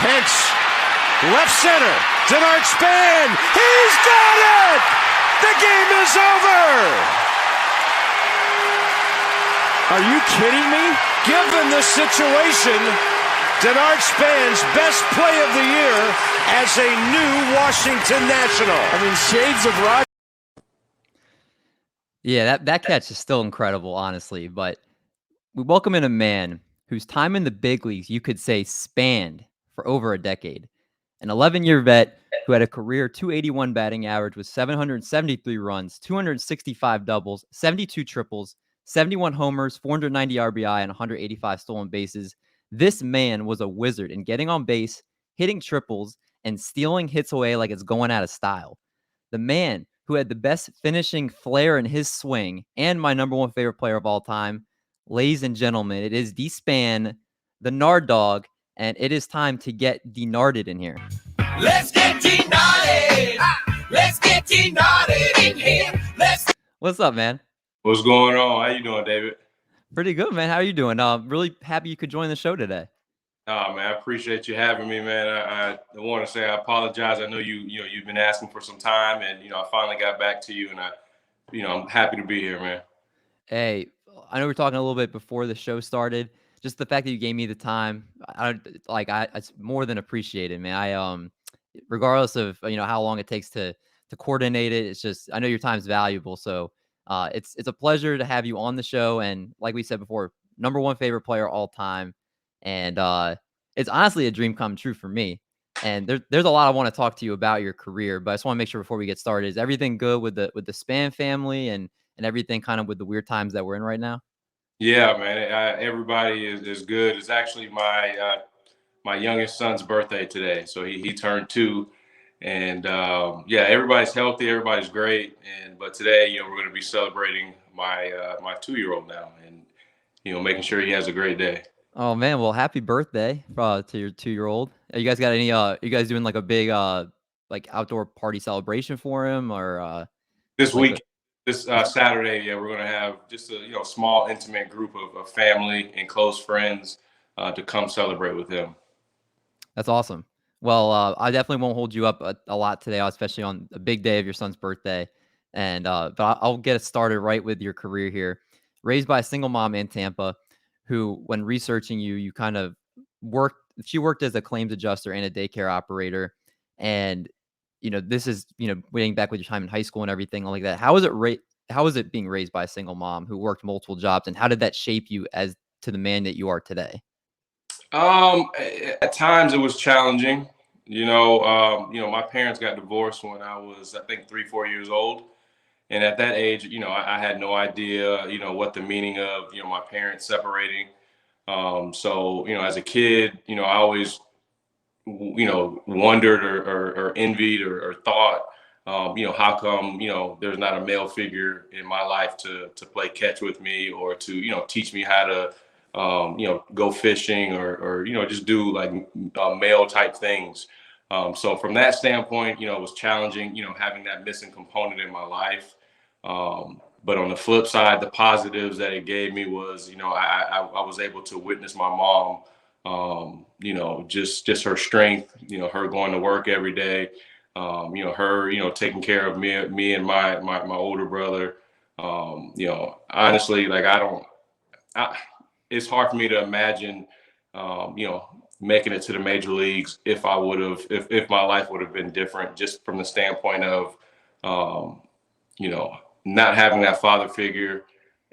Hence, left center, Denard Span. He's got it! The game is over! Are you kidding me? Given the situation, Denard Span's best play of the year as a new Washington National. I mean, shades of Roger. Yeah, that catch is still incredible, honestly. But we welcome in a man whose time in the big leagues you could say spanned for over a decade. An 11-year vet who had a career 281 batting average with 773 runs, 265 doubles, 72 triples, 71 homers, 490 RBI, and 185 stolen bases. This man was a wizard in getting on base, hitting triples, and stealing hits away like it's going out of style. The man who had the best finishing flair in his swing and my number one favorite player of all time. Ladies and gentlemen, it is D-Span, the Nard Dog, and it is time to get denarded in here. Let's get denarded. Let's get denarded in here. What's up, man? What's going on? How you doing, David? Pretty good, man. How are you doing? Really happy you could join the show today. Oh, man, I appreciate you having me, man. I want to say I apologize. I know you've been asking for some time, and I finally got back to you, and I'm happy to be here, man. Hey, I know we were talking a little bit before the show started. Just the fact that you gave me the time, it's more than appreciated, man. I regardless of how long it takes to coordinate it, it's just I know your time's valuable, so it's a pleasure to have you on the show. And like we said before, number one favorite player all time. And it's honestly a dream come true for me. And there's a lot I want to talk to you about your career, but I just want to make sure before we get started, is everything good with the Span family and everything kind of with the weird times that we're in right now? Yeah, man. Everybody is good. It's actually my youngest son's birthday today, so he turned 2, and everybody's healthy, everybody's great. But today, we're going to be celebrating my 2-year-old now, and making sure he has a great day. Oh man, well, happy birthday to your 2-year-old. You guys got any? You guys doing like a big like outdoor party celebration for him, or this week? This Saturday, we're going to have just a small, intimate group of family and close friends to come celebrate with him. That's awesome. Well, I definitely won't hold you up a lot today, especially on a big day of your son's birthday. And but I'll get us started right with your career here. Raised by a single mom in Tampa, who, when researching you kind of worked. She worked as a claims adjuster and a daycare operator, and this is waiting back with your time in high school and everything like that. How is it being raised by a single mom who worked multiple jobs, and how did that shape you as to the man that you are today? At times it was challenging. My parents got divorced when I was, I think, 3-4 years old. And at that age, I had no idea, what the meaning of, my parents separating. So, as a kid, I always, wondered or envied or thought, how come, there's not a male figure in my life to play catch with me, or to, teach me how to, go fishing or just do like male type things. So from that standpoint, it was challenging, having that missing component in my life. But on the flip side, the positives that it gave me was, I was able to witness my mom, just her strength, her going to work every day, her, taking care of me and my older brother. Honestly, like it's hard for me to imagine, making it to the major leagues if I would have, if my life would have been different, just from the standpoint of, not having that father figure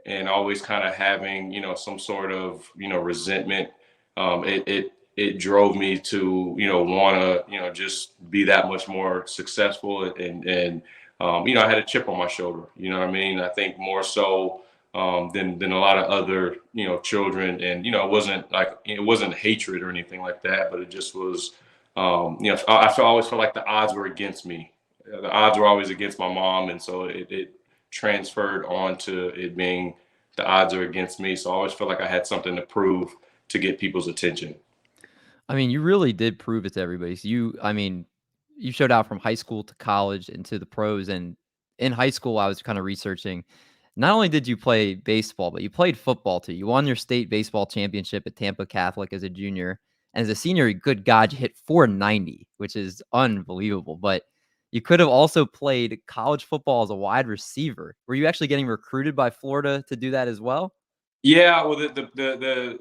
and always kind of having, some sort of, resentment. It drove me to, want to, just be that much more successful. And I had a chip on my shoulder, you know what I mean? I think more so than a lot of other, children. And, it wasn't hatred or anything like that, but it just was, I always felt like the odds were against me. The odds were always against my mom. And so it transferred on to it being the odds are against me. So I always felt like I had something to prove to get people's attention. I mean, you really did prove it to everybody. So you showed out from high school to college into the pros. And in high school, I was kind of researching. Not only did you play baseball, but you played football too. You won your state baseball championship at Tampa Catholic as a junior. And as a senior, good God, you hit 490, which is unbelievable. But you could have also played college football as a wide receiver. Were you actually getting recruited by Florida to do that as well? Yeah, well,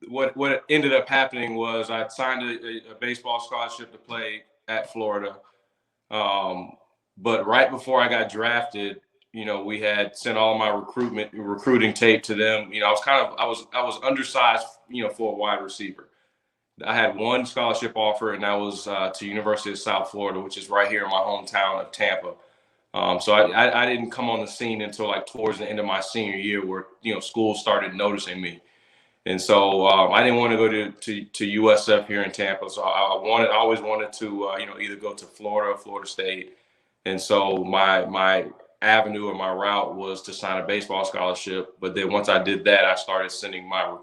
what ended up happening was I signed a baseball scholarship to play at Florida. But right before I got drafted, we had sent all my recruiting tape to them. I was undersized, for a wide receiver. I had one scholarship offer, and that was to University of South Florida, which is right here in my hometown of Tampa. So I didn't come on the scene until like towards the end of my senior year, where schools started noticing me. And so I didn't want to go to USF here in Tampa. So I always wanted to either go to Florida or Florida State. And so my avenue or my route was to sign a baseball scholarship. But then once I did that, I started sending my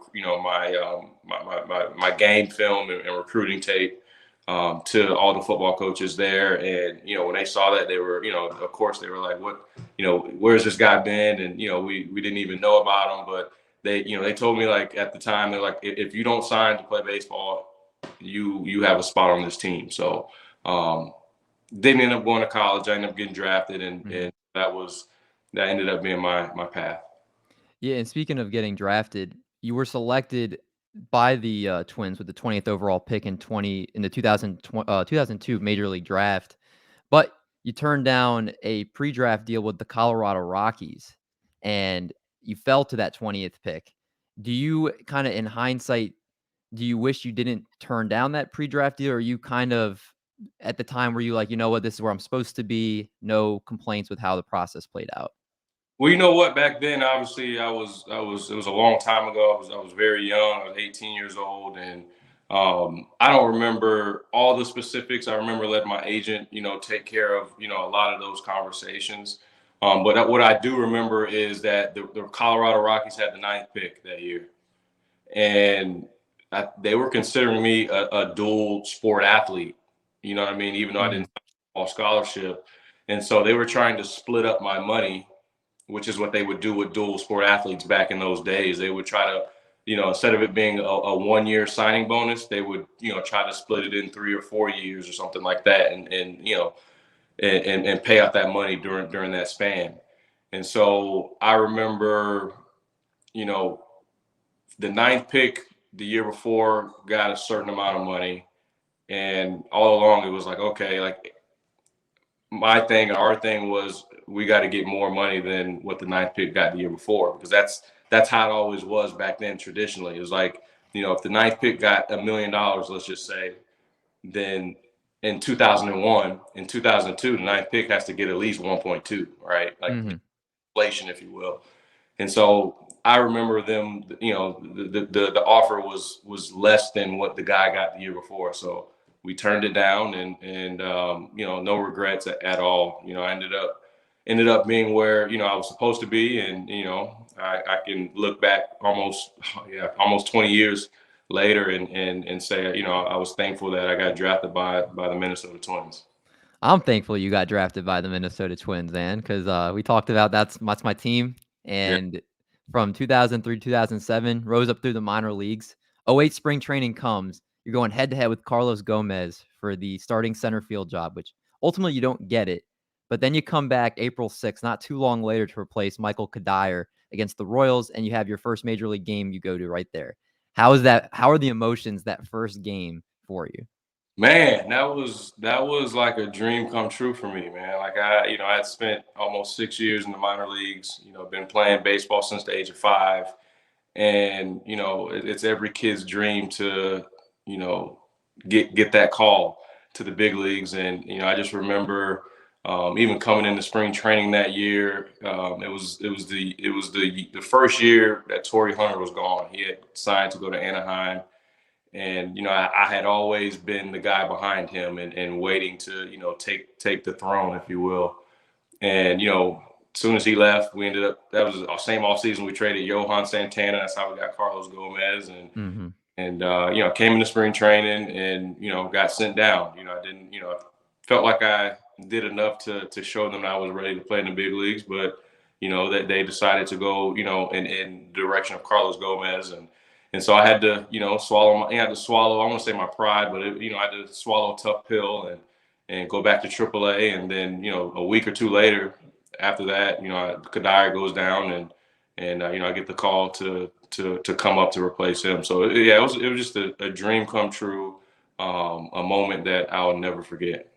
my game film and recruiting tape to all the football coaches there. And when they saw that, they were of course they were like, what where's this guy been? And we didn't even know about him, but they told me, like, at the time, they're like, if you don't sign to play baseball, you have a spot on this team. So didn't end up going to college. I ended up getting drafted, and that ended up being my path. Yeah, and speaking of getting drafted, you were selected by the Twins with the 20th overall pick in the 2002 Major League Draft, but you turned down a pre-draft deal with the Colorado Rockies, and you fell to that 20th pick. Do you kind of, in hindsight, do you wish you didn't turn down that pre-draft deal, or you kind of at the time were you like, you know what, this is where I'm supposed to be, no complaints with how the process played out? Well, you know what? Back then, obviously, I was. It was a long time ago. I was very young. I was 18 years old, and I don't remember all the specifics. I remember letting my agent, take care of, a lot of those conversations. But what I do remember is that the Colorado Rockies had the 9th pick that year, and they were considering me a dual sport athlete. You know what I mean? Even though I didn't have a football scholarship, and so they were trying to split up my money, which is what they would do with dual sport athletes back in those days. They would try to, instead of it being a 1-year signing bonus, they would, try to split it in 3 or 4 years or something like that, and pay out that money during that span. And so I remember, the 9th pick the year before got a certain amount of money, and all along it was like, okay, like our thing was, we got to get more money than what the 9th pick got the year before, because that's how it always was back then. Traditionally, it was like, if the 9th pick got $1 million, let's just say, then in 2001, in 2002, the 9th pick has to get at least 1.2, right? Like inflation, if you will. And so I remember them, the offer was less than what the guy got the year before. So we turned it down, and no regrets at all. I ended up being where I was supposed to be, and I can look back almost 20 years later and say I was thankful that I got drafted by the Minnesota Twins. I'm thankful you got drafted by the Minnesota Twins, man, because we talked about that's my team, and from 2003 2007 rose up through the minor leagues. 08 spring training comes. You're going head to head with Carlos Gomez for the starting center field job, which ultimately you don't get it. But then you come back April 6th, not too long later, to replace Michael Kadire against the Royals, and you have your first major league game you go to right there. How is that? How are the emotions that first game for you? Man, that was like a dream come true for me, man. Like I had spent almost 6 years in the minor leagues, been playing baseball since the age of 5. And, it's every kid's dream to, get that call to the big leagues. And, I just remember even coming into spring training that year, it was the first year that Torrey Hunter was gone. He had signed to go to Anaheim. And, I had always been the guy behind him and waiting to, take the throne, if you will. And, as soon as he left, we ended up, that was our same offseason, we traded Johan Santana. That's how we got Carlos Gomez. And came into spring training and, got sent down. I didn't, felt like I did enough to show them I was ready to play in the big leagues. But, that they decided to go, in the direction of Carlos Gomez. And so I had to, swallow. I had to swallow. I won't say my pride, but I had to swallow a tough pill and go back to AAA. And then, a week or two later, after that, Kadire goes down, and I get the call to come up to replace him. So yeah, it was just a dream come true, a moment that I'll never forget.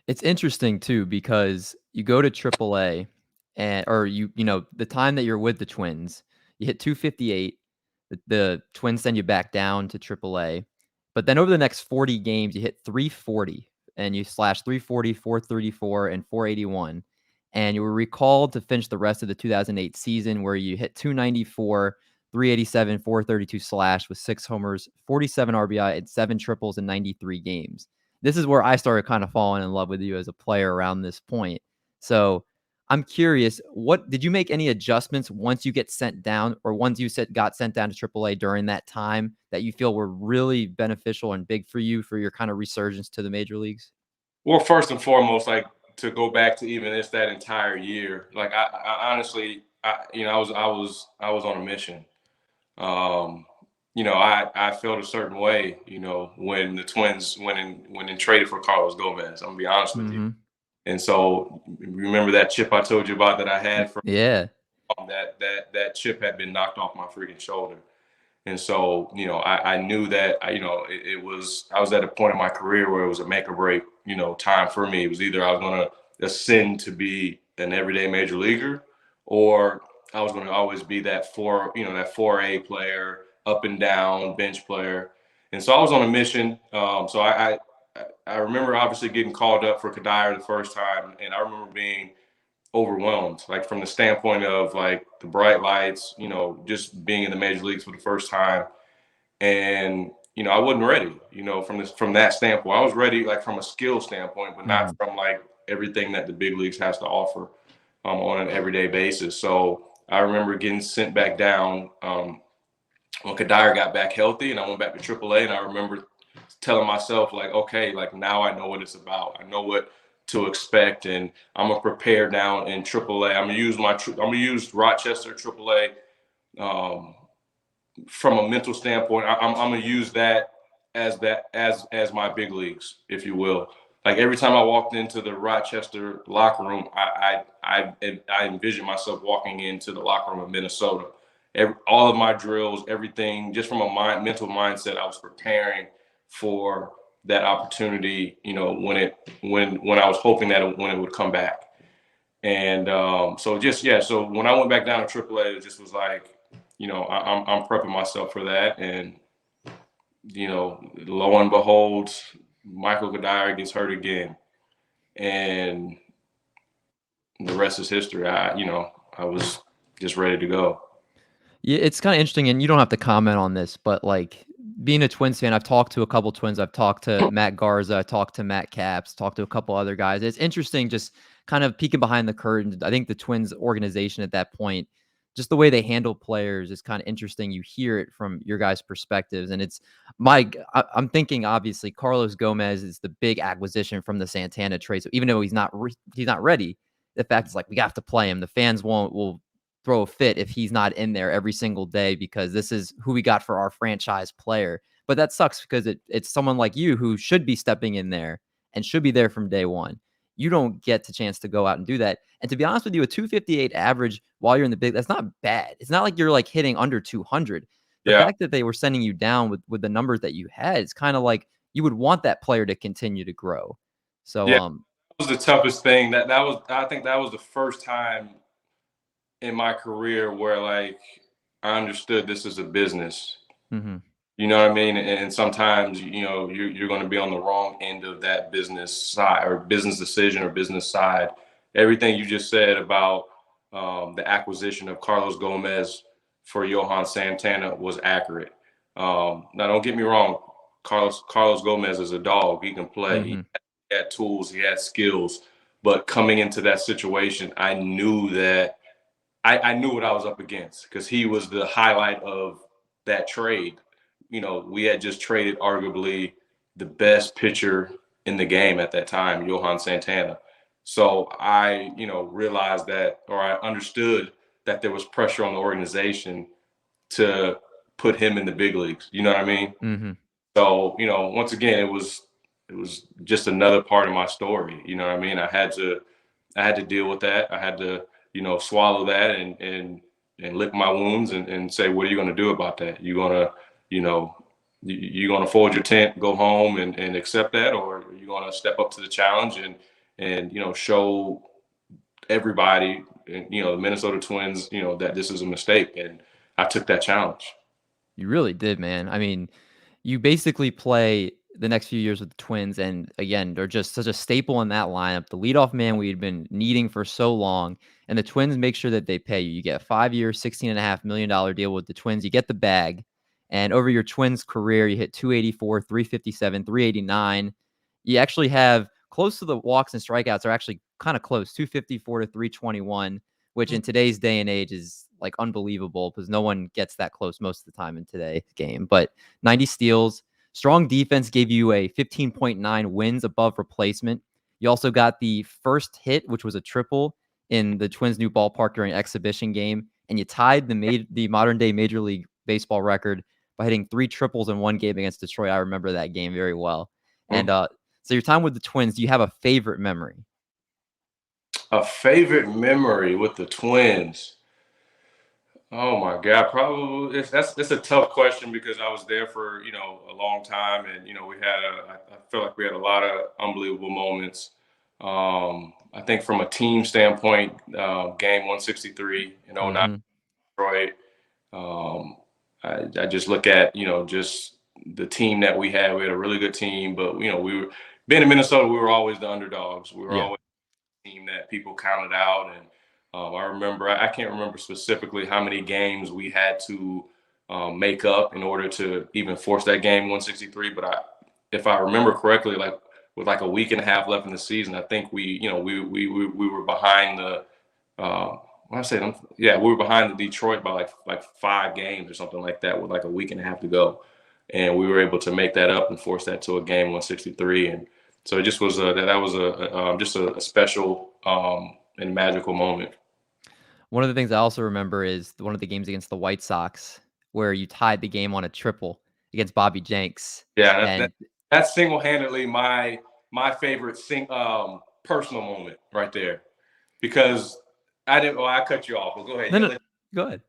It's interesting too because you go to AAA or the time that you're with the Twins, you hit 258. The Twins send you back down to AAA, but then over the next 40 games, you hit 340 and you slash 340, 434, and 481. And you were recalled to finish the rest of the 2008 season where you hit 294, 387, 432 slash with 6 homers, 47 RBI, and 7 triples in 93 games. This is where I started kind of falling in love with you as a player around this point. So I'm curious, what did you make any adjustments once you get sent down, or once you got sent down to AAA during that time that you feel were really beneficial and big for you for your kind of resurgence to the major leagues? Well, first and foremost, like, to go back to even that entire year, like I honestly, I was on a mission. I felt a certain way, when the Twins went and traded for Carlos Gomez. I'm gonna be honest with you. And so, remember that chip I told you about that I had from that chip had been knocked off my freaking shoulder. And so, I knew that I was at a point in my career where it was a make or break, time for me. It was either I was going to ascend to be an everyday major leaguer, or I was going to always be that 4A player, up and down bench player. And so I was on a mission. So I remember obviously getting called up for Kadire the first time, and I remember being overwhelmed, like from the standpoint of like the bright lights, just being in the major leagues for the first time. And, I wasn't ready, from that standpoint. I was ready, like from a skill standpoint, but not from like everything that the big leagues has to offer on an everyday basis. So I remember getting sent back down when Kadire got back healthy, and I went back to AAA. And I remember telling myself, like, okay, like now I know what it's about. I know what to expect, and I'm gonna prepare down in AAA. I'm gonna use Rochester AAA from a mental standpoint. I'm gonna use that as my big leagues, if you will. Like every time I walked into the Rochester locker room, I envisioned myself walking into the locker room of Minnesota. All of my drills, everything, just from a mental mindset, I was preparing for that opportunity, when I was hoping that when it would come back. And so when I went back down to AAA, it just was like, I'm prepping myself for that. And, lo and behold, Michael Kadire gets hurt again. And the rest is history. I was just ready to go. Yeah, it's kind of interesting, and you don't have to comment on this, but like being a Twins fan, I've talked to a couple Twins. I've talked to Matt Garza, I talked to Matt Capps, talked to a couple other guys. It's interesting just kind of peeking behind the curtain. I think the Twins organization at that point, just the way they handle players is kind of interesting. You hear it from your guys' perspectives, and I'm thinking obviously Carlos Gomez is the big acquisition from the Santana trade. So even though he's not ready, the fact is like we have to play him. The fans will throw a fit if he's not in there every single day because this is who we got for our franchise player. But that sucks because it's someone like you who should be stepping in there and should be there from day one. You don't get the chance to go out and do that. And to be honest with you, a 258 average while you're in the big, that's not bad. It's not like you're like hitting under 200. The fact that they were sending you down with the numbers that you had, it's kind of like you would want that player to continue to grow. So that was the toughest thing. I think that was the first time in my career where like I understood this is a business. You know what I mean? And sometimes, you're going to be on the wrong end of that business side or business decision or business side. Everything you just said about the acquisition of Carlos Gomez for Johan Santana was accurate. Now, don't get me wrong. Carlos Gomez is a dog. He can play. He had tools. He had skills. But coming into that situation, I knew that I knew what I was up against because he was the highlight of that trade. We had just traded arguably the best pitcher in the game at that time, Johan Santana. So I, realized that, or I understood that there was pressure on the organization to put him in the big leagues. You know what I mean? Mm-hmm. So, you know, once again, it was just another part of my story. You know what I mean? I had to deal with that. I had to, you know, swallow that and lick my wounds and say, what are you going to do about that? You going to, you know, you going to fold your tent, go home and accept that, or are you going to step up to the challenge and, you know, show everybody, you know, the Minnesota Twins, you know, that this is a mistake. And I took that challenge. You really did, man. I mean, you basically play the next few years with the Twins, and again, they're just such a staple in that lineup. The leadoff man we had been needing for so long, and the Twins make sure that they pay you. You get a 5-year, $16.5 million deal with the Twins. You get the bag, and over your Twins career, you hit 284, 357, 389. You actually have close to the walks and strikeouts are actually kind of close, 254 to 321, which in today's day and age is like unbelievable because no one gets that close most of the time in today's game. But 90 steals, strong defense gave you a 15.9 wins above replacement. You also got the first hit, which was a triple in the Twins' new ballpark during an exhibition game, and you tied the modern day Major League Baseball record by hitting 3 triples in one game against Detroit. I remember that game very well. And so your time with the Twins, do you have a favorite memory? A favorite memory with the Twins? Oh my God, probably it's a tough question because I was there for, you know, a long time, and you know I feel like we had a lot of unbelievable moments. I think from a team standpoint, game 163 in 09 Detroit. I just look at, you know, just the team that we had. We had a really good team, but you know, we were being in Minnesota, we were always the underdogs. We were always team that people counted out. And I remember, I can't remember specifically how many games we had to make up in order to even force that game 163. But if I remember correctly, like with like a week and a half left in the season, I think we were behind the, we were behind the Detroit by like 5 games or something like that with like a week and a half to go. And we were able to make that up and force that to a game 163. And so it just was just a special and magical moment. One of the things I also remember is one of the games against the White Sox where you tied the game on a triple against Bobby Jenks. Yeah, that's single-handedly my favorite personal moment right there, because I cut you off. Well, go ahead. No, go ahead.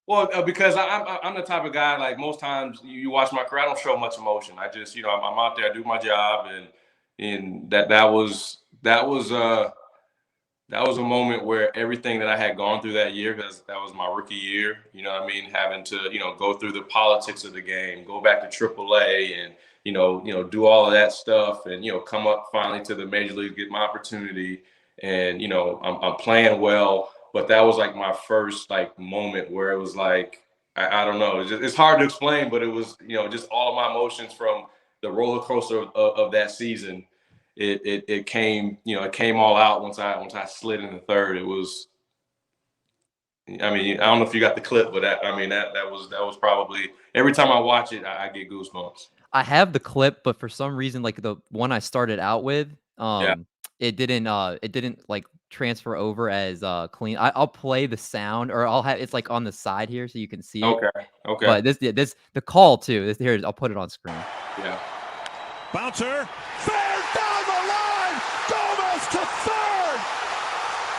Well, because I'm the type of guy, like most times you watch my career, I don't show much emotion. I just, you know, I'm out there, I do my job, and that was a moment where everything that I had gone through that year, because that was my rookie year, you know what I mean, having to, you know, go through the politics of the game, go back to AAA and, you know, do all of that stuff and, you know, come up finally to the major league, get my opportunity. And, you know, I'm playing well, but that was like my first like moment where it was like, I don't know, it's hard to explain, but it was, you know, just all of my emotions from the roller coaster of that season. It came, you know, it came all out once I slid in the third. It was, I mean, I don't know if you got the clip, but that was probably, every time I watch it, I get goosebumps. I have the clip, but for some reason, like the one I started out with, it didn't like transfer over as clean. I'll play the sound, or I'll have it's like on the side here so you can see it. Okay. But the call too. Here, I'll put it on screen. Yeah. Bouncer, fair down the line. Gomez to third.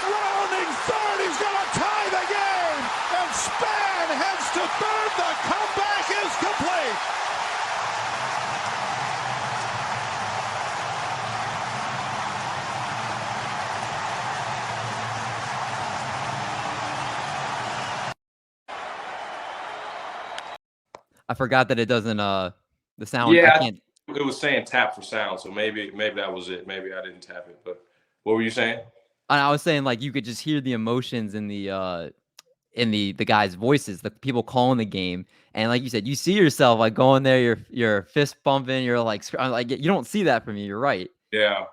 Rounding third, he's going to tie the game. And Span heads to third. The comeback is complete. I forgot that it doesn't the sound. Yeah, I can't. It was saying tap for sound, so maybe that was it. Maybe I didn't tap it, but what were you saying? I was saying like you could just hear the emotions in the guys' voices, the people calling the game, and like you said, you see yourself like going there, you're fist bumping, you're like you don't see that from you. You're right. Yeah.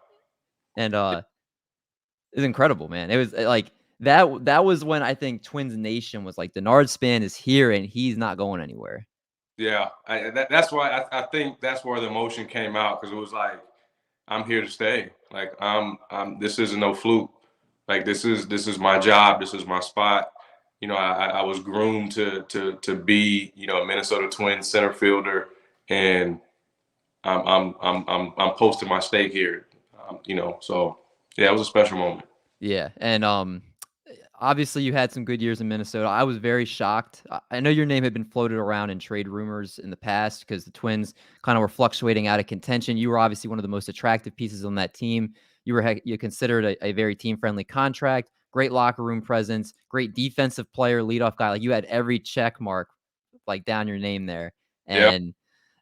And it's incredible, man. It was like that was when I think Twins Nation was like Denard Span is here and he's not going anywhere. Yeah, that's why I think that's where the emotion came out, because it was like, I'm here to stay. Like I'm this isn't no fluke. Like this is my job. This is my spot. I was groomed to be, a Minnesota Twins center fielder, and I'm posting my stake here. So yeah, it was a special moment. Yeah, and obviously you had some good years in Minnesota. I was very shocked. I know your name had been floated around in trade rumors in the past because the Twins kind of were fluctuating out of contention. You were obviously one of the most attractive pieces on that team. You considered a very team friendly contract, great locker room presence, great defensive player, leadoff guy. Like you had every check mark like down your name there, Yeah. and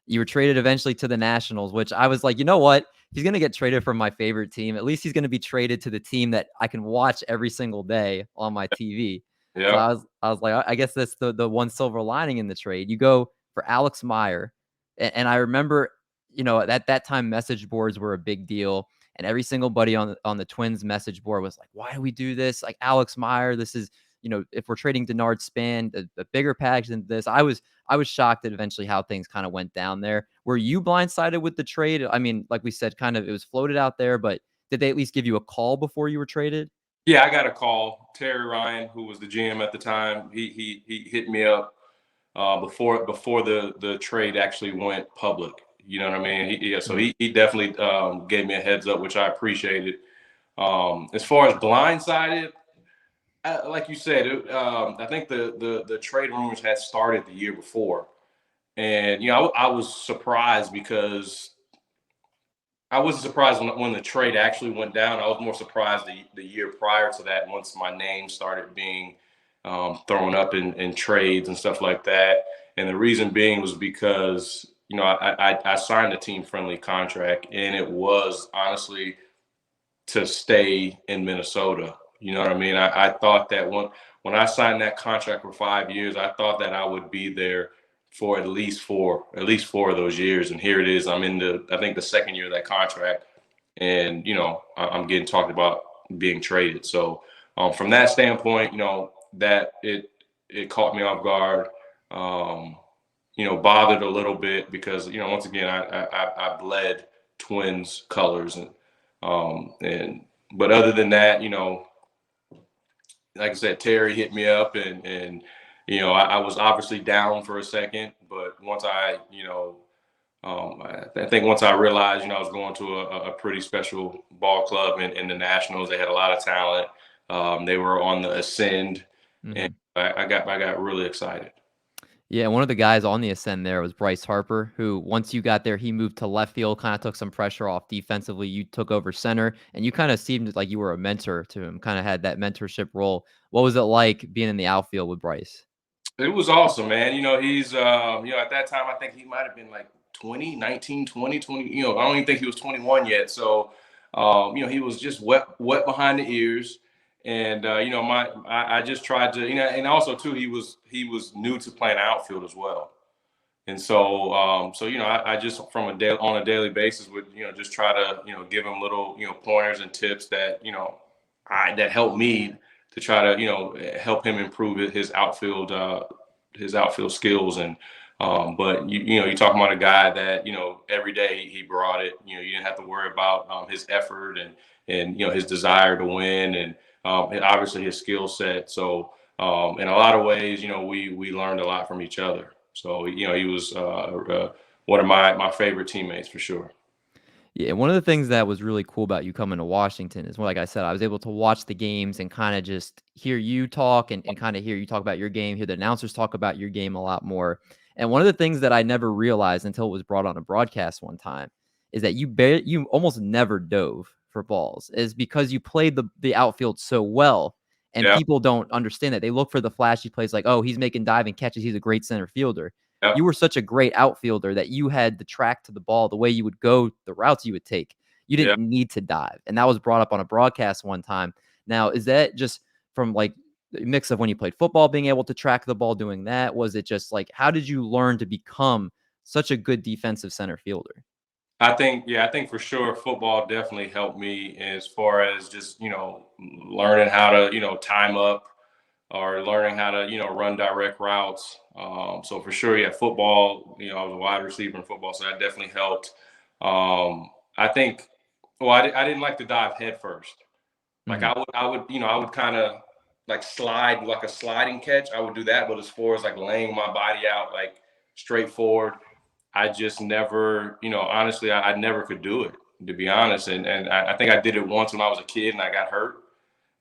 you were traded eventually to the Nationals, which I was like, you know what? He's going to get traded from my favorite team. At least he's going to be traded to the team that I can watch every single day on my TV. So Yeah. I was like, I guess that's the one silver lining in the trade. You go for Alex Meyer, and I remember, at that time message boards were a big deal, and every single buddy on the Twins message board was like, why do we do this? Like Alex Meyer, this is, if we're trading Denard Span, a bigger package than this. I was shocked at eventually how things kind of went down there. Were you blindsided with the trade? I mean, like we said, kind of it was floated out there, but did they at least give you a call before you were traded? Yeah, I got a call. Terry Ryan, who was the GM at the time, he hit me up before the trade actually went public. You know what I mean? So he definitely gave me a heads up, which I appreciated. As far as blindsided, like you said, I think the trade rumors had started the year before, and I was surprised because I wasn't surprised when the trade actually went down. I was more surprised the year prior to that, once my name started being thrown up in trades and stuff like that. And the reason being was because I signed a team friendly contract, and it was honestly to stay in Minnesota. You know what I mean? I thought that when I signed that contract for 5 years, I thought that I would be there for at least four of those years. And here it is. I'm in I think the second year of that contract, and I'm getting talked about being traded. So from that standpoint, that it caught me off guard. Bothered a little bit because once again I bled Twins colors, but other than that, like I said, Terry hit me up, and I was obviously down for a second, but once I think once I realized I was going to a pretty special ball club in the Nationals. They had a lot of talent. They were on the ascend, and I got really excited. Yeah, one of the guys on the ascend there was Bryce Harper, who once you got there, he moved to left field, kind of took some pressure off defensively. You took over center, and you kind of seemed like you were a mentor to him, kind of had that mentorship role. What was it like being in the outfield with Bryce? It was awesome, man. He's at that time I think he might have been like 20, 19, 20, 20. I don't even think he was 21 yet. So he was just wet behind the ears. And I just tried to, and also too, he was new to playing outfield as well. And so I just on a daily basis would just try to give him little pointers and tips that that helped me to try to help him improve his outfield skills. And but you talk about a guy that every day he brought it. You didn't have to worry about his effort and his desire to win, and obviously his skill set. So in a lot of ways, we learned a lot from each other. So he was one of my favorite teammates for sure. Yeah, one of the things that was really cool about you coming to Washington is, well, like I said, I was able to watch the games and kind of just hear you talk and kind of hear you talk about your game, hear the announcers talk about your game a lot more. And one of the things that I never realized until it was brought on a broadcast one time is that you almost never dove for balls, is because you played the outfield so well. And Yeah. people don't understand that. They look for the flashy plays like, oh, he's making diving catches. He's a great center fielder. Yeah. You were such a great outfielder that you had the track to the ball, the way you would go, the routes you would take. You didn't need to dive. And that was brought up on a broadcast one time. Now, is that just from like a mix of when you played football, being able to track the ball, doing that? Was it just like, how did you learn to become such a good defensive center fielder? I think for sure football definitely helped me as far as just, learning how to, time up, or learning how to, run direct routes. So for sure, football, I was a wide receiver in football, so that definitely helped. I think, I didn't like to dive head first. Like I would kind of like slide, like a sliding catch, I would do that. But as far as like laying my body out, like straightforward, I just never, honestly, I never could do it, to be honest. And I think I did it once when I was a kid and I got hurt.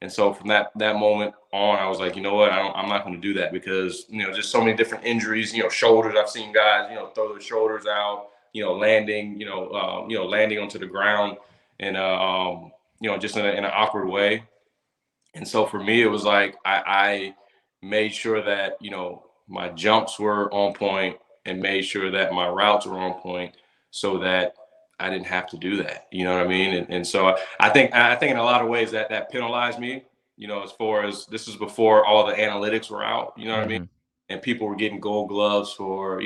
And so from that moment on, I was like, you know what, I'm not going to do that because, just so many different injuries, shoulders. I've seen guys, throw their shoulders out, landing, landing onto the ground and, just in an awkward way. And so for me, it was like I made sure that, my jumps were on point and made sure that my routes were on point so that I didn't have to do that. You know what I mean? And so I think in a lot of ways that penalized me, as far as this is before all the analytics were out, you know what I mean? And people were getting gold gloves for,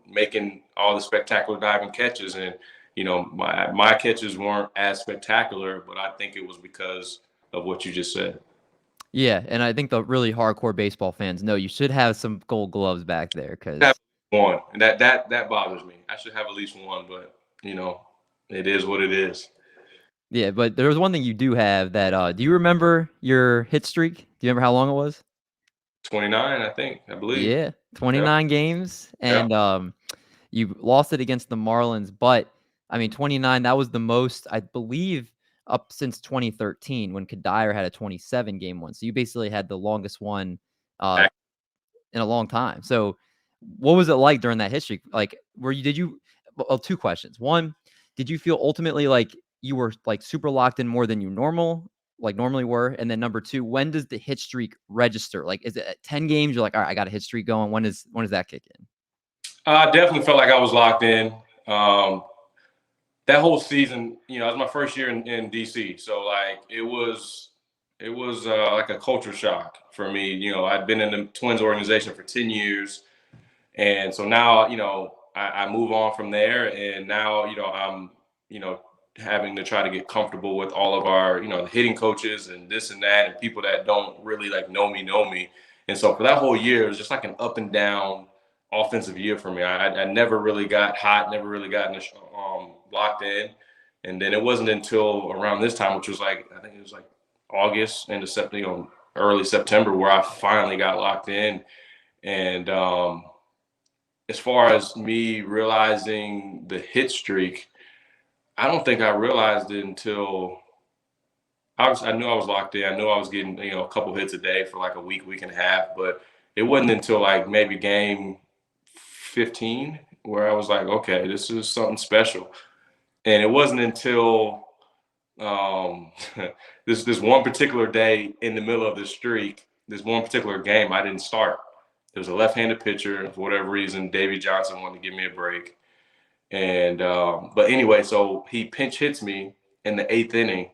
making all the spectacular diving catches. And, my catches weren't as spectacular, but I think it was because of what you just said. Yeah, and I think the really hardcore baseball fans know you should have some gold gloves back there because one. And that bothers me. I should have at least one, but it is what it is. Yeah, but there was one thing you do have that. Do you remember your hit streak? Do you remember how long it was? 29, I believe. Yeah, 29 games, and you lost it against the Marlins. But I mean, 29. That was the most, I believe, up since 2013 when Kadire had a 27 game one. So you basically had the longest one in a long time. So what was it like during that hit streak? Like, well, two questions. One, did you feel ultimately like you were like super locked in more than you normally were? And then number two, when does the hit streak register? Like, is it at 10 games? You're like, all right, I got a hit streak going. When does that kick in? I definitely felt like I was locked in. That whole season, it was my first year in DC. So like, it was like a culture shock for me. I'd been in the Twins organization for 10 years. And so now, I move on from there, and now, I'm, having to try to get comfortable with all of our, the hitting coaches and this and that, and people that don't really like know me. And so for that whole year, it was just like an up and down offensive year for me. I never really got hot, never really got locked in. And then it wasn't until around this time, which was like, I think it was like August into September, early September, where I finally got locked in. And, as far as me realizing the hit streak, I don't think I realized it until I knew I was locked in. I knew I was getting, a couple hits a day for like a week and a half, but it wasn't until like maybe game 15 where I was like, okay, this is something special. And it wasn't until this one particular day in the middle of the streak, this one particular game, I didn't start. There was a left-handed pitcher. For whatever reason, Davey Johnson wanted to give me a break. And but anyway, so he pinch hits me in the 8th inning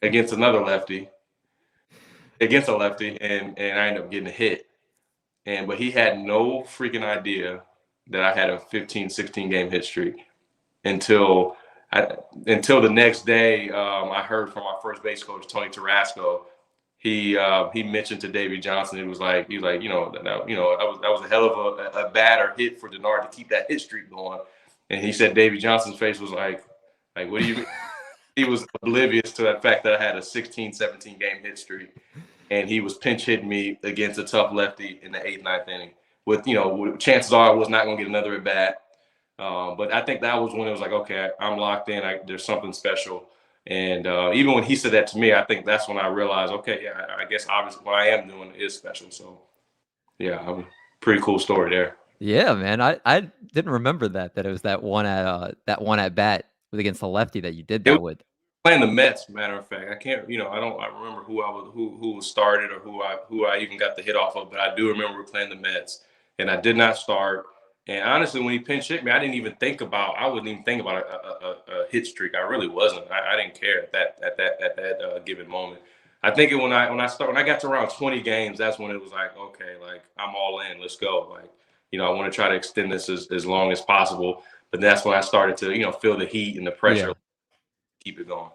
against a lefty, and I ended up getting a hit. But he had no freaking idea that I had a 15, 16 game hit streak until the next day. I heard from our first base coach, Tony Tarasco. He mentioned to Davey Johnson, that was a hell of a bat or hit for Denard to keep that hit streak going. And he said Davey Johnson's face was like, what do you mean? He was oblivious to that fact that I had a 16, 17 game hit streak. And he was pinch hitting me against a tough lefty in the 8th, 9th inning. With chances are I was not going to get another at bat. But I think that was when it was like, okay, I'm locked in. There's something special. And even when he said that to me, I think that's when I realized, okay, yeah, I guess obviously what I am doing is special. So, yeah, pretty cool story there. Yeah, man, I didn't remember that it was that one at bat against the lefty that you did that with. Playing the Mets, matter of fact, I can't, I remember who was started or who I even got the hit off of, but I do remember playing the Mets, and I did not start. And honestly, when he pinch hit me, I wouldn't even think about a hit streak. I really wasn't. I didn't care at that given moment. I think when I got to around 20 games, that's when it was like, okay, like I'm all in. Let's go. Like, I want to try to extend this as long as possible. But that's when I started to, feel the heat and the pressure. Yeah. Keep it going.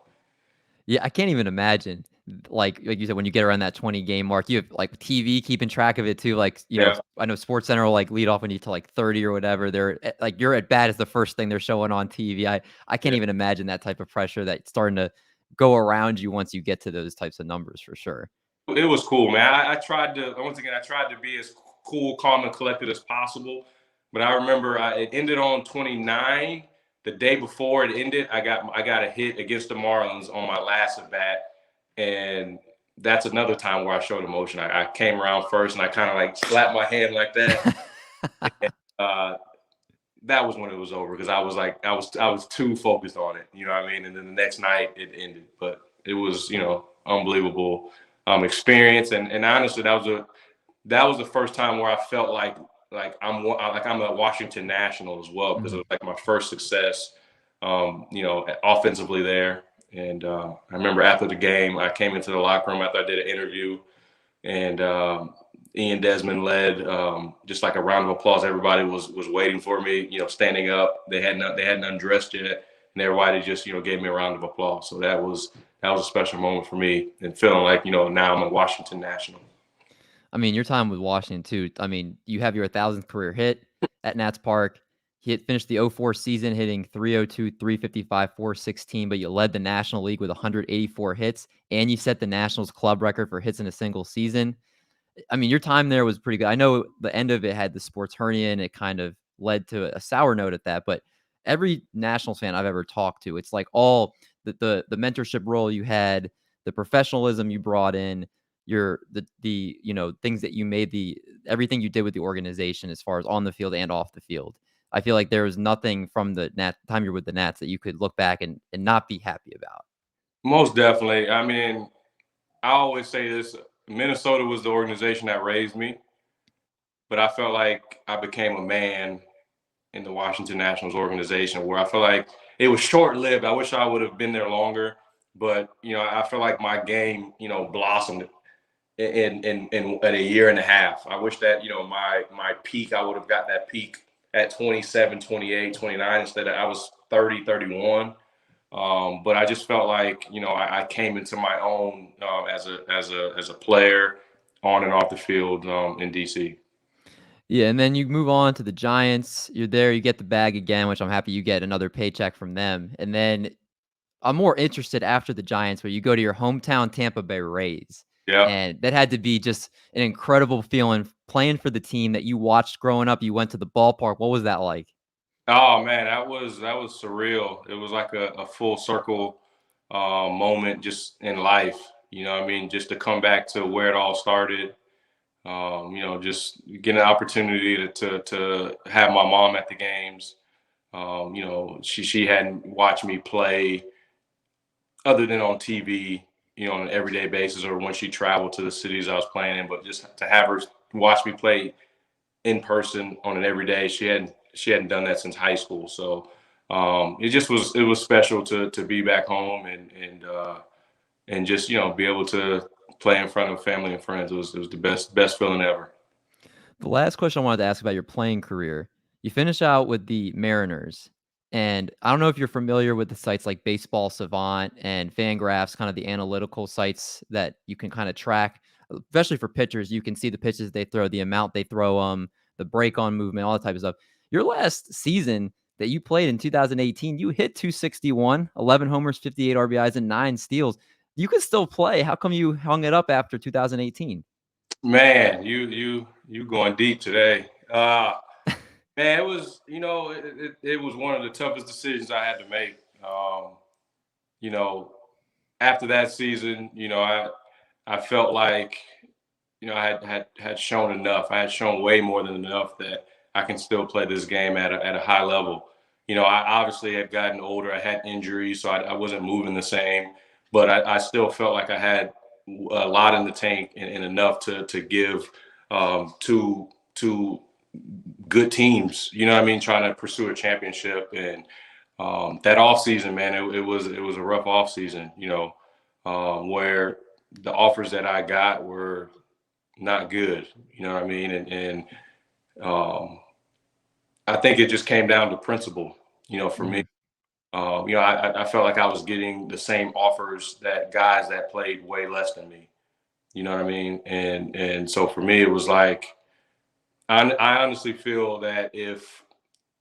Yeah, I can't even imagine. Like you said, when you get around that 20 game mark, you have like TV keeping track of it too. Like, know, I know SportsCenter will like lead off when you to like 30 or whatever. They're like, you're at bat is the first thing they're showing on TV. I can't even imagine that type of pressure that's starting to go around you once you get to those types of numbers for sure. It was cool, man. I tried to, once again, I tried to be as cool, calm, and collected as possible. But I remember it ended on 29. The day before it ended, I got a hit against the Marlins on my last at bat, and that's another time where I showed emotion. I came around first, and I kind of like slapped my hand like that. And, that was when it was over because I was too focused on it. You know what I mean? And then the next night it ended, but it was unbelievable experience. And honestly, that was the first time where I felt I'm a Washington National as well because it was like my first success, offensively there. And I remember after the game, I came into the locker room after I did an interview, and Ian Desmond led just like a round of applause. Everybody was waiting for me, standing up. They hadn't undressed yet, and everybody just gave me a round of applause. So that was a special moment for me, and feeling like now I'm a Washington National. I mean, your time with Washington too. I mean, you have your 1,000th career hit at Nats Park. He had finished the 04 season hitting 302, 355, 416, but you led the National League with 184 hits, and you set the Nationals club record for hits in a single season. I mean, your time there was pretty good. I know the end of it had the sports hernia, and it kind of led to a sour note at that. But every Nationals fan I've ever talked to, it's like all the mentorship role you had, the professionalism you brought in, the things that you made, everything you did with the organization as far as on the field and off the field. I feel like there was nothing from the time you're with the Nats that you could look back and not be happy about. Most definitely. I mean, I always say this. Minnesota was the organization that raised me, but I felt like I became a man in the Washington Nationals organization where I feel like it was short-lived. I wish I would have been there longer, but I feel like my game, blossomed in a year and a half. I wish that, my peak, I would have got that peak at 27, 28, 29 instead of I was 30, 31. But I just felt like, I came into my own as a player on and off the field in DC. Yeah, and then you move on to the Giants. You're there, you get the bag again, which I'm happy you get another paycheck from them. And then I'm more interested after the Giants where you go to your hometown Tampa Bay Rays. Yeah. And that had to be just an incredible feeling playing for the team that you watched growing up. You went to the ballpark. What was that like? Oh man, that was surreal. It was like a full circle moment just in life. You know what I mean? Just to come back to where it all started. Just getting an opportunity to have my mom at the games. She hadn't watched me play other than on TV, on an everyday basis or when she traveled to the cities I was playing in, but just to have her watch me play in person on an everyday, she hadn't done that since high school. So it was special to be back home and just, be able to play in front of family and friends. It was the best feeling ever. The last question I wanted to ask about your playing career. You finish out with the Mariners, and I don't know if you're familiar with the sites like Baseball Savant and Fangraphs, kind of the analytical sites that you can kind of track, especially for pitchers. You can see the pitches they throw, the amount they throw the break on movement, all that type of stuff. Your last season that you played in 2018, you hit 261, 11 homers, 58 RBIs, and 9 steals. You could still play. How come you hung it up after 2018? Man, you going deep today. Man, it was, it was one of the toughest decisions I had to make. After that season, I felt like, I had shown enough. I had shown way more than enough that I can still play this game at a high level. I obviously had gotten older. I had injuries, so I wasn't moving the same. But I still felt like I had a lot in the tank and enough to give to good teams. You know what I mean? Trying to pursue a championship. And that offseason, man, it was a rough offseason, where the offers that I got were not good. You know what I mean? And I think it just came down to principle, for me. I felt like I was getting the same offers that guys that played way less than me. You know what I mean? And so for me, it was like, I honestly feel that if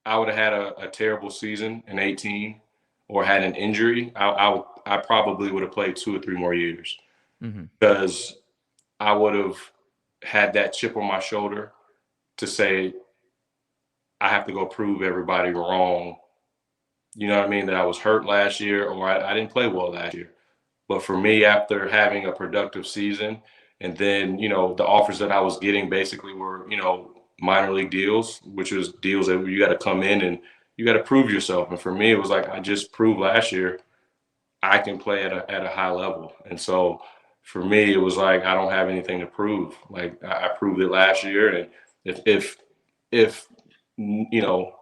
I would have had a terrible season in 18 or had an injury, I probably would have played 2 or 3 more years. Mm-hmm. Because I would have had that chip on my shoulder to say, I have to go prove everybody wrong. You know what I mean? That I was hurt last year, or I didn't play well last year. But for me, after having a productive season, and then, you know, the offers that I was getting basically were, you know, minor league deals, which was deals that you got to come in and you got to prove yourself. And for me, it was like I just proved last year I can play at a high level. And so for me, it was like I don't have anything to prove. Like I proved it last year, and if you know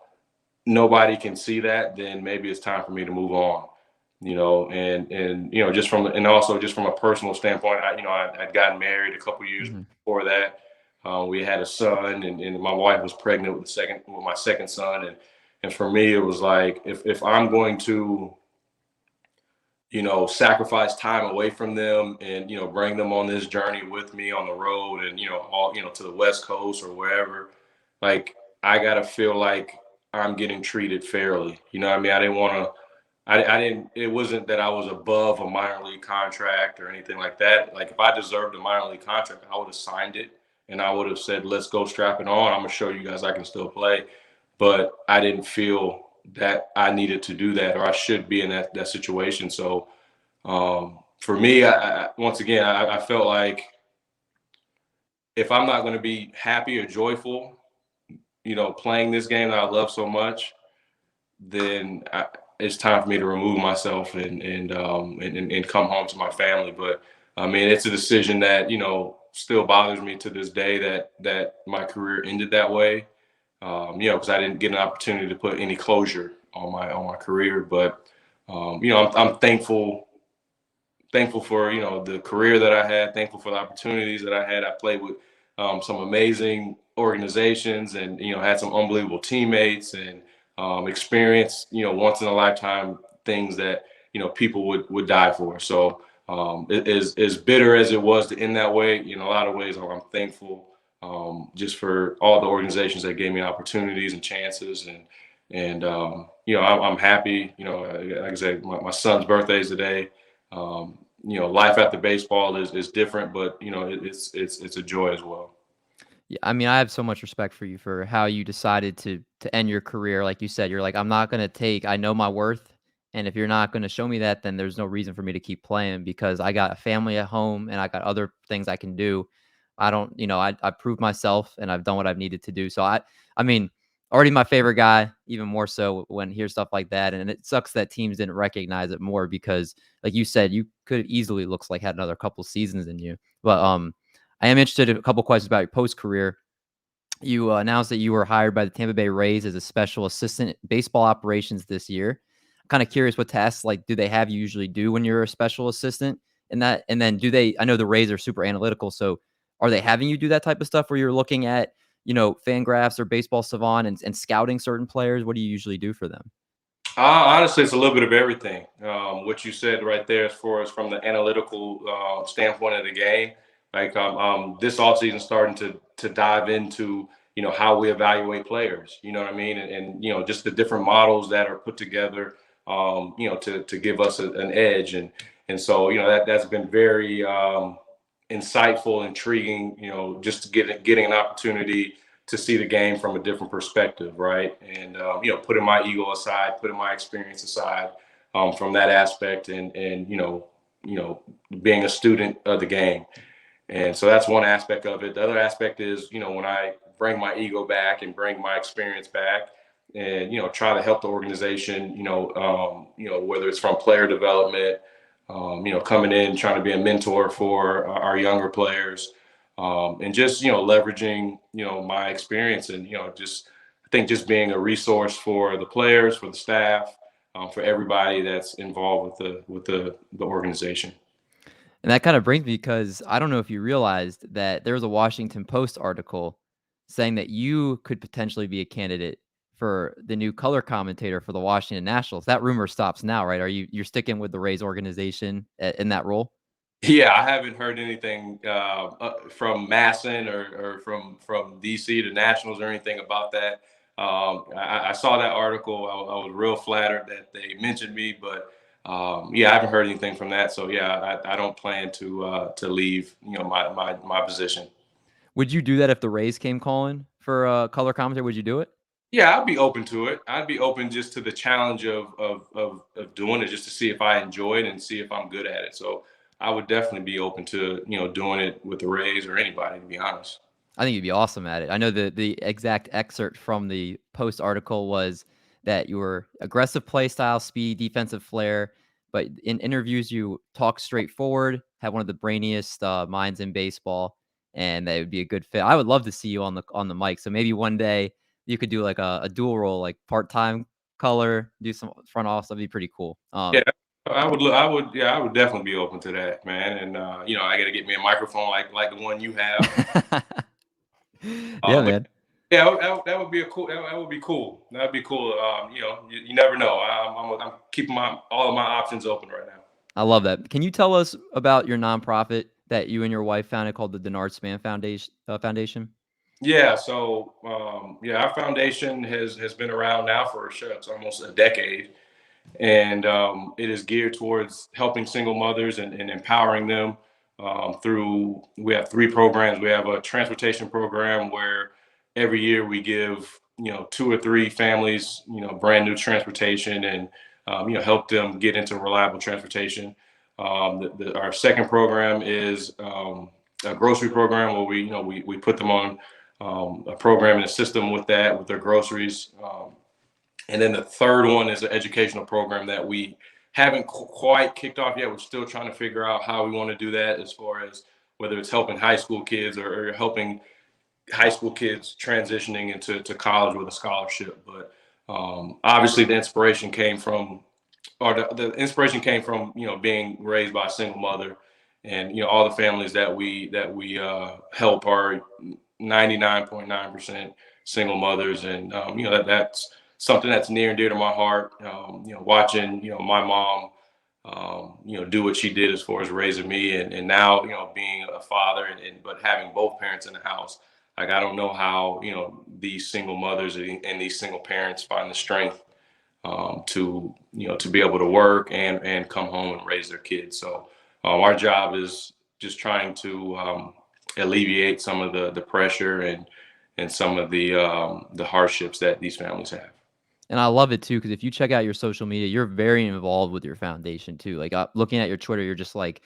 nobody can see that, then maybe it's time for me to move on. You know, and you know, just from and also just from a personal standpoint, I'd gotten married a couple years before that. We had a son, and my wife was pregnant with my second son, and for me, it was like if I'm going to, you know, sacrifice time away from them and, you know, bring them on this journey with me on the road and, you know, all, you know, to the West Coast or wherever, like, I got to feel like I'm getting treated fairly. You know what I mean? I didn't want to, I didn't, it wasn't that I was above a minor league contract or anything like that. Like, if I deserved a minor league contract, I would have signed it and I would have said, let's go strap it on. I'm going to show you guys I can still play. But I didn't feel that I needed to do that or I should be in that situation. So for me, once again, I felt like if I'm not going to be happy or joyful, you know, playing this game that I love so much, then it's time for me to remove myself and come home to my family. But I mean, it's a decision that, you know, still bothers me to this day that my career ended that way. You know, because I didn't get an opportunity to put any closure on my career. But you know, I'm thankful for, you know, the career that I had, thankful for the opportunities that I had. I played with some amazing organizations and, you know, had some unbelievable teammates and experienced, you know, once in a lifetime things that, you know, people would die for. So as bitter as it was to end that way, in a lot of ways, I'm thankful just for all the organizations that gave me opportunities and chances. And you know, I'm happy, you know, like I said, my son's birthday is today. You know, life after baseball is different, but, you know, it's a joy as well. Yeah, I mean, I have so much respect for you for how you decided to end your career. Like you said, you're like, I'm not gonna take. I know my worth, and if you're not gonna show me that, then there's no reason for me to keep playing because I got a family at home and I got other things I can do. I don't, you know, I proved myself and I've done what I've needed to do. So I mean, already my favorite guy, even more so when hear stuff like that. And it sucks that teams didn't recognize it more because, like you said, you could easily looks like had another couple seasons in you. But I am interested in a couple questions about your post career. You announced that you were hired by the Tampa Bay Rays as a special assistant baseball operations this year. I'm kind of curious what tasks like do they have you usually do when you're a special assistant in that? And then do they? I know the Rays are super analytical, so are they having you do that type of stuff where you're looking at, you know, fan graphs or baseball savant and scouting certain players? What do you usually do for them? Honestly, it's a little bit of everything. What you said right there, as far as from the analytical standpoint of the game, like this offseason starting to dive into, you know, how we evaluate players. You know what I mean, and you know, just the different models that are put together, you know, to give us an edge, and so, you know, that's been very insightful, intriguing. You know, just getting an opportunity to see the game from a different perspective, right? And you know, putting my ego aside, putting my experience aside from that aspect, and you know, being a student of the game. And so that's one aspect of it. The other aspect is, you know, when I bring my ego back and bring my experience back, and, you know, try to help the organization, you know, whether it's from player development, you know, coming in trying to be a mentor for our younger players, and just, you know, leveraging, you know, my experience and, you know, just I think just being a resource for the players, for the staff, for everybody that's involved with the organization. And that kind of brings me because I don't know if you realized that there was a Washington Post article saying that you could potentially be a candidate for the new color commentator for the Washington Nationals. That rumor stops now, right? You're sticking with the Rays organization in that role? Yeah, I haven't heard anything from Masson or from DC to Nationals or anything about that. I saw that article. I was real flattered that they mentioned me, but Yeah, I haven't heard anything from that. So yeah, I don't plan to leave, my position. Would you do that if the Rays came calling for color commentary? Would you do it? Yeah, I'd be open to it. I'd be open just to the challenge of doing it, just to see if I enjoy it and see if I'm good at it. So I would definitely be open to doing it with the Rays or anybody, to be honest. I think you'd be awesome at it. I know the exact excerpt from the Post article was that you were aggressive play style, speed, defensive flair, but in interviews you talk straightforward, have one of the brainiest minds in baseball, and that would be a good fit. I would love to see you on the mic. So maybe one day you could do like a dual role, like part-time color, do some front office. That'd be pretty cool. Yeah, I would definitely be open to that, man. And I got to get me a microphone like the one you have. Yeah, But man. yeah, that would be that would be cool. That'd be cool. You never know. I'm keeping all of my options open right now. I love that. Can you tell us about your nonprofit that you and your wife founded called the Denard Span Foundation? Yeah, so our foundation has been around now for it's almost a decade, and it is geared towards helping single mothers and empowering them through. We have three programs. We have a transportation program where every year we give 2 or 3 families brand new transportation and help them get into reliable transportation. Our second program is a grocery program where we put them on a program and a system with their groceries. And then the third one is an educational program that we haven't quite kicked off yet. We're still trying to figure out how we want to do that, as far as whether it's helping high school kids or helping high school kids transitioning into college with a scholarship. But obviously the inspiration came from being raised by a single mother, and all the families that we help are 99.9% single mothers, and that's something that's near and dear to my heart. Watching my mom do what she did as far as raising me, and now being a father, and but having both parents in the house. Like, I don't know how these single mothers and these single parents find the strength to be able to work and come home and raise their kids. So our job is just trying to alleviate some of the pressure and some of the hardships that these families have. And I love it too, because if you check out your social media, you're very involved with your foundation too. Like looking at your Twitter, you're just like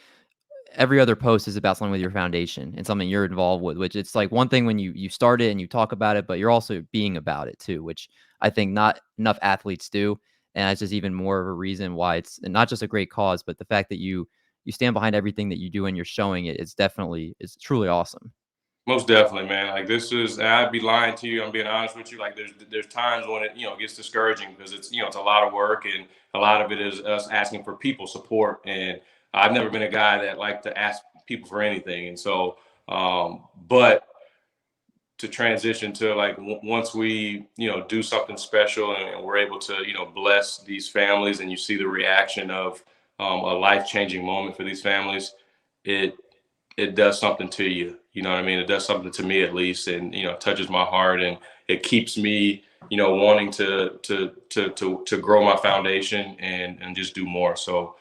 every other post is about something with your foundation and something you're involved with, which it's like one thing when you start it and you talk about it, but you're also being about it too, which I think not enough athletes do. And it's just even more of a reason why it's not just a great cause, but the fact that you stand behind everything that you do and you're showing it, it's truly awesome. Most definitely, man. Like, and I'd be lying to you. I'm being honest with you. Like, there's times when it gets discouraging, because it's a lot of work, and a lot of it is us asking for people support. And I've never been a guy that liked to ask people for anything. And so, but to transition to, like, once we do something special, and we're able to bless these families, and you see the reaction of a life-changing moment for these families, it does something to you. You know what I mean? It does something to me, at least, and touches my heart, and it keeps me wanting to grow my foundation and just do more. So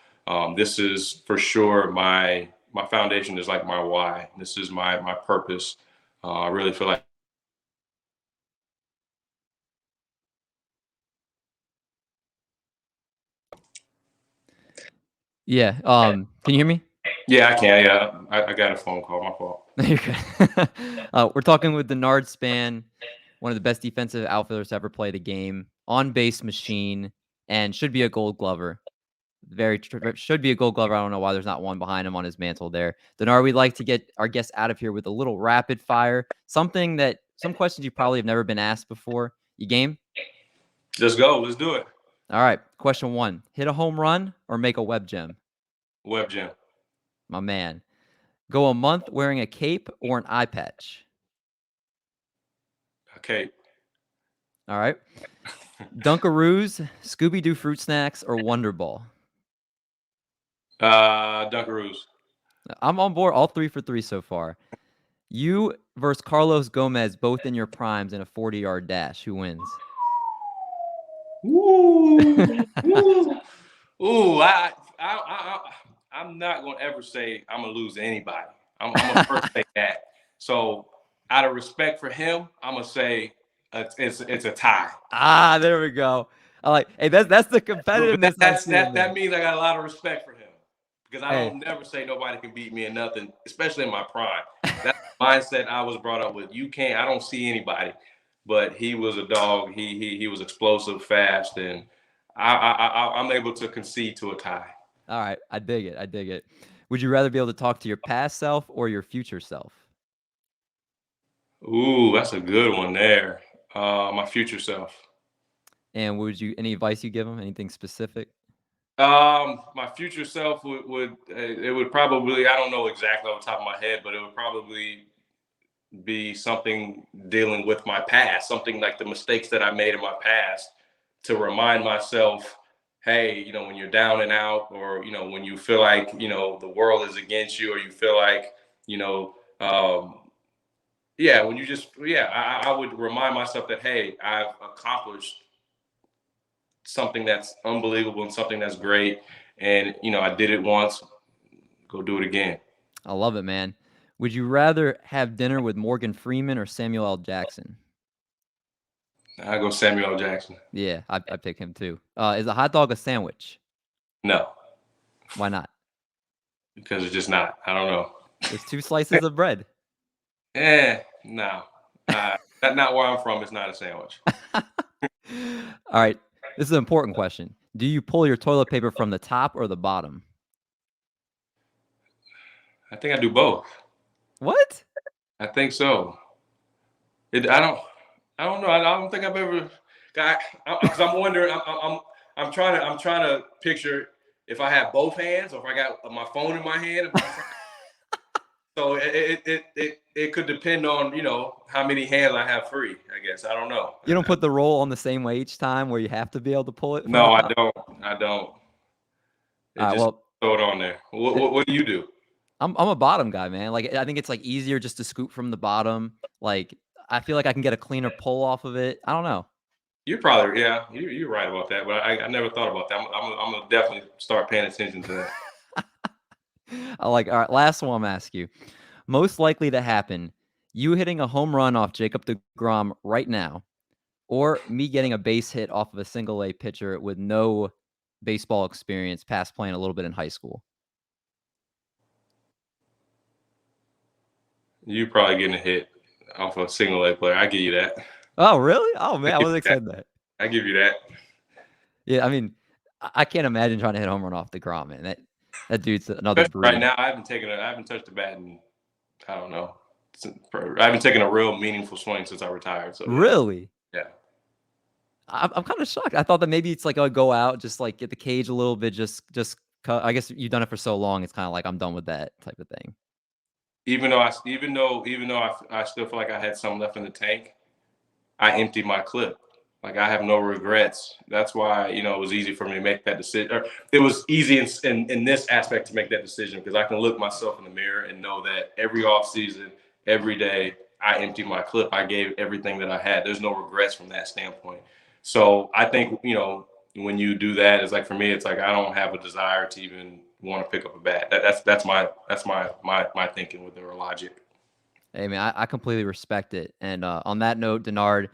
this is for sure my foundation is like my why. This is my purpose. I really feel like. Yeah. Can you hear me? Yeah, I can. Yeah, I got a phone call. My fault. You're good. We're talking with Denard Span, one of the best defensive outfielders to ever play the game, on base machine, and should be a Gold Glover. Should be a Gold Glover. I don't know why there's not one behind him on his mantle there. Denard, we'd like to get our guests out of here with a little rapid fire, some questions you probably have never been asked before. You game? Let's go. Let's do it. All right. Question 1: hit a home run or make a web gem? Web gem. My man. Go a month wearing a cape or an eye patch? Okay. All right. Dunkaroos, Scooby-Doo fruit snacks, or Wonder Ball? Dunkaroos. I'm on board. All 3 for 3 so far. You versus Carlos Gomez, both in your primes in a 40-yard dash. Who wins? Woo! Woo! Ooh, I'm not gonna ever say I'm gonna lose to anybody. I'm gonna first say that. So, out of respect for him, I'm gonna say it's a tie. Ah, there we go. Hey, that's the competitiveness I'm seeing there. That means I got a lot of respect for him because I Hey. don't never say nobody can beat me in nothing, especially in my prime. That's the mindset I was brought up with. You can't. I don't see anybody, but he was a dog. He was explosive, fast, and I'm able to concede to a tie. All right, I dig it. I dig it. Would you rather be able to talk to your past self or your future self? Ooh, that's a good one there. My future self. And any advice you give him? Anything specific? My future self would it would probably, I don't know exactly off the top of my head, but it would probably be something dealing with my past, something like the mistakes that I made in my past, to remind myself, hey, when you're down and out, or when you feel like the world is against you, or you feel like yeah, when you just I would remind myself that, hey, I've accomplished something that's unbelievable and something that's great, and I did it once, go do it again. I love it, man. Would you rather have dinner with Morgan Freeman or Samuel L. Jackson? I go Samuel L. Jackson. Yeah, I pick him too. Is a hot dog a sandwich? No, Why not? because it's just not. I don't know. There's 2 slices of bread. No. That's not where I'm from. It's not a sandwich. All right, this is an important question. Do you pull your toilet paper from the top or the bottom? I think I do both. What? I think so. I don't know. I don't think I've ever got, because I'm wondering. I'm trying to picture if I have both hands, or if I got my phone in my hand. So it could depend on how many hands I have free. I guess I don't know. You don't put the roll on the same way each time, where you have to be able to pull it from No, the I top? don't. I don't. All right, Just well, throw it on there. What do you do? I'm a bottom guy, man. Like, I think it's like easier just to scoop from the bottom. Like, I feel like I can get a cleaner pull off of it. I don't know. You're probably, yeah, you're right about that, but I never thought about that. I'm gonna definitely start paying attention to that. All right, last one I'm gonna ask you. Most likely to happen, you hitting a home run off Jacob deGrom right now, or me getting a base hit off of a single A pitcher with no baseball experience, past playing a little bit in high school. You probably getting a hit off a single A player. I give you that. Oh, really? Oh man, I wasn't expecting that. I give you that. Yeah, I mean, I can't imagine trying to hit a home run off deGrom, man. That dude's another Especially breed. right now, I haven't touched the bat in, I don't know. I haven't taken a real meaningful swing since I retired. So Really? yeah. I'm kind of shocked. I thought that maybe it's like I would go out, just like get the cage a little bit, just cut. I guess you've done it for so long, it's kind of like I'm done with that type of thing. Even though I still feel like I had some left in the tank, I emptied my clip. Like, I have no regrets. That's why, it was easy for me to make that decision. Or it was easy in this aspect to make that decision, because I can look myself in the mirror and know that every offseason, every day, I emptied my clip. I gave everything that I had. There's no regrets from that standpoint. So I think, when you do that, it's like, for me, it's like I don't have a desire to even want to pick up a bat. That's my thinking with their logic. Hey man, I completely respect it. And on that note, Denard,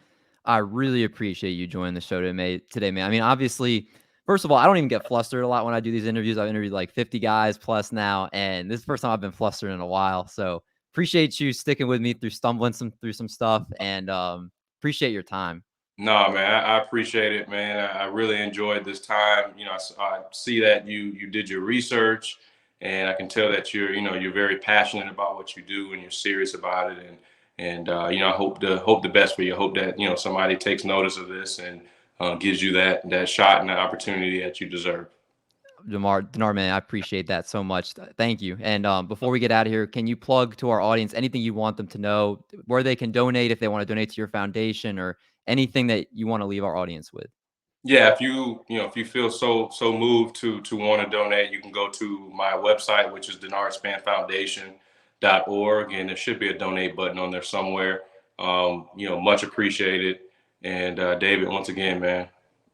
I really appreciate you joining the show today, man. I mean, obviously, first of all, I don't even get flustered a lot when I do these interviews. I've interviewed like 50 guys plus now, and this is the first time I've been flustered in a while. So appreciate you sticking with me through stumbling through some stuff, and appreciate your time. No, man, I appreciate it, man. I really enjoyed this time. I see that you did your research, and I can tell that you're very passionate about what you do, and you're serious about it. And I hope the best for you. I hope that somebody takes notice of this and gives you that shot and that opportunity that you deserve. Denard, man, I appreciate that so much. Thank you. And before we get out of here, can you plug to our audience anything you want them to know, where they can donate if they want to donate to your foundation, or anything that you want to leave our audience with? Yeah, if you feel so moved to want to donate, you can go to my website, which is DenardSpanFoundation.org, and there should be a donate button on there somewhere. Much appreciated. And David, once again, man,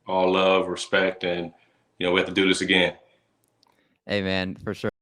all love, respect, and we have to do this again. Hey, man, for sure.